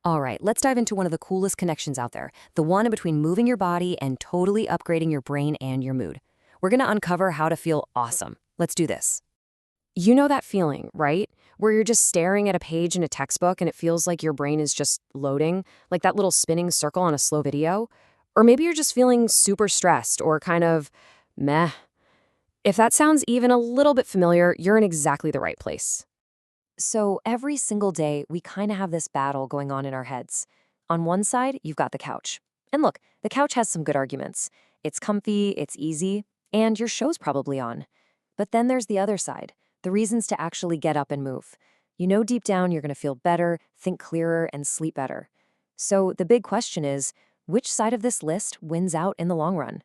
All right, let's dive into one of the coolest connections out there, the one between moving your body and totally upgrading your brain and your mood. We're going to uncover how to feel awesome. Let's do this. You know that feeling, right? Where you're just staring at a page in a textbook and it feels like your brain is just loading, like that little spinning circle on a slow video? Or maybe you're just feeling super stressed or kind of meh. If that sounds even a little bit familiar, you're in exactly the right place. So every single day, we kind of have this battle going on in our heads. On one side, you've got the couch. And look, the couch has some good arguments. It's comfy, it's easy, and your show's probably on. But then there's the other side, the reasons to actually get up and move. You know deep down you're going to feel better, think clearer, and sleep better. So the big question is, which side of this list wins out in the long run?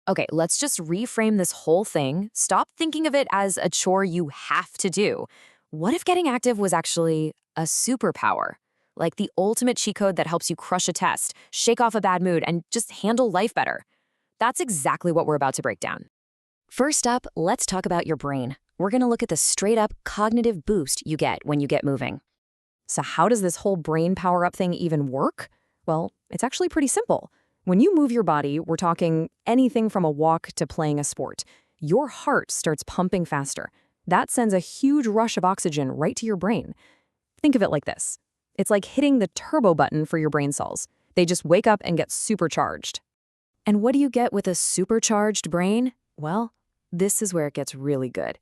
Okay, let's just reframe this whole thing. Stop thinking of it as a chore you have to do. What if getting active was actually a superpower? Like the ultimate cheat code that helps you crush a test, shake off a bad mood, and just handle life better. That's exactly what we're about to break down. First up, let's talk about your brain. We're going to look at the straight-up cognitive boost you get when you get moving. So how does this whole brain power-up thing even work? Well, it's actually pretty simple. When you move your body, we're talking anything from a walk to playing a sport. Your heart starts pumping faster. That sends a huge rush of oxygen right to your brain. Think of it like this. It's like hitting the turbo button for your brain cells. They just wake up and get supercharged. And what do you get with a supercharged brain? Well, this is where it gets really good.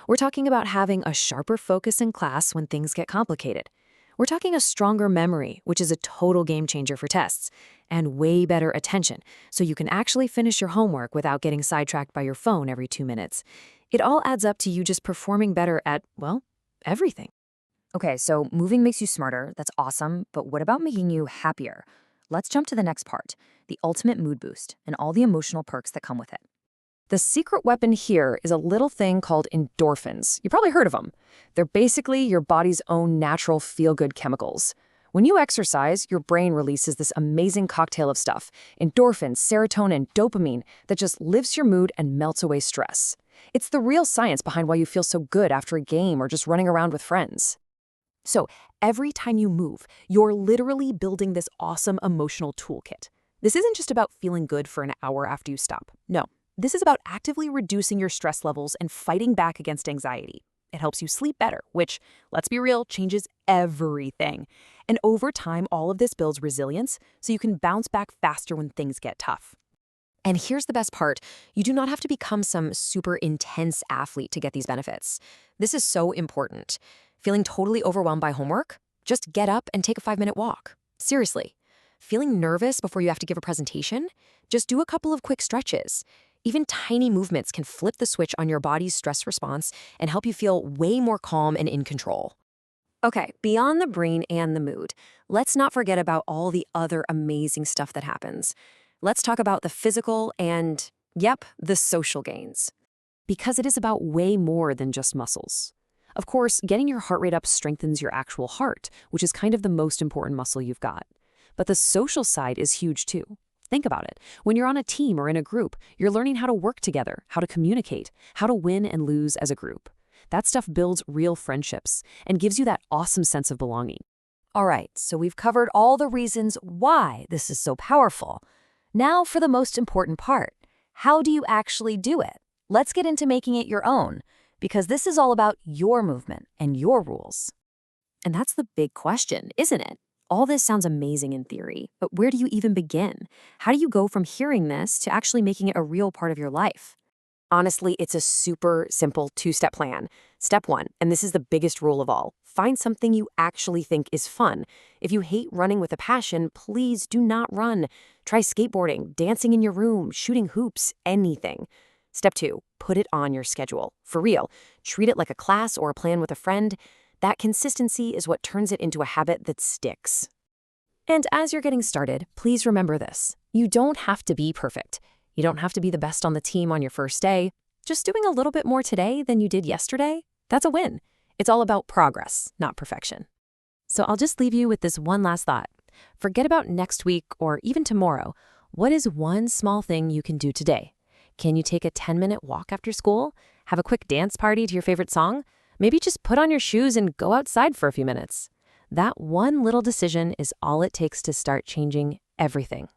We're talking about having a sharper focus in class when things get complicated. We're talking a stronger memory, which is a total game changer for tests, and way better attention, so you can actually finish your homework without getting sidetracked by your phone every 2 minutes. It all adds up to you just performing better at, well, everything. Okay, so moving makes you smarter. That's awesome. But what about making you happier? Let's jump to the next part, the ultimate mood boost and all the emotional perks that come with it. The secret weapon here is a little thing called endorphins. You probably heard of them. They're basically your body's own natural feel-good chemicals. When you exercise, your brain releases this amazing cocktail of stuff, endorphins, serotonin, dopamine, that just lifts your mood and melts away stress. It's the real science behind why you feel so good after a game or just running around with friends. So every time you move, you're literally building this awesome emotional toolkit. This isn't just about feeling good for an hour after you stop. No, this is about actively reducing your stress levels and fighting back against anxiety. It helps you sleep better, which, let's be real, changes everything. And over time, all of this builds resilience so you can bounce back faster when things get tough. And here's the best part. You do not have to become some super intense athlete to get these benefits. This is so important. Feeling totally overwhelmed by homework? Just get up and take a 5-minute walk. Seriously. Feeling nervous before you have to give a presentation? Just do a couple of quick stretches. Even tiny movements can flip the switch on your body's stress response and help you feel way more calm and in control. Okay, beyond the brain and the mood, let's not forget about all the other amazing stuff that happens. Let's talk about the physical and, yep, the social gains. Because it is about way more than just muscles. Of course, getting your heart rate up strengthens your actual heart, which is kind of the most important muscle you've got. But the social side is huge too. Think about it. When you're on a team or in a group, you're learning how to work together, how to communicate, how to win and lose as a group. That stuff builds real friendships and gives you that awesome sense of belonging. All right, so we've covered all the reasons why this is so powerful. Now for the most important part. How do you actually do it? Let's get into making it your own, because this is all about your movement and your rules. And that's the big question, isn't it? All this sounds amazing in theory, but where do you even begin? How do you go from hearing this to actually making it a real part of your life? Honestly, it's a super simple 2-step plan. Step 1, and this is the biggest rule of all, find something you actually think is fun. If you hate running with a passion, please do not run. Try skateboarding, dancing in your room, shooting hoops, anything. Step 2, put it on your schedule. For real, treat it like a class or a plan with a friend. That consistency is what turns it into a habit that sticks. And as you're getting started, please remember this. You don't have to be perfect. You don't have to be the best on the team on your first day. Just doing a little bit more today than you did yesterday, that's a win. It's all about progress, not perfection. So I'll just leave you with this one last thought. Forget about next week or even tomorrow. What is one small thing you can do today? Can you take a 10-minute walk after school? Have a quick dance party to your favorite song? Maybe just put on your shoes and go outside for a few minutes. That one little decision is all it takes to start changing everything.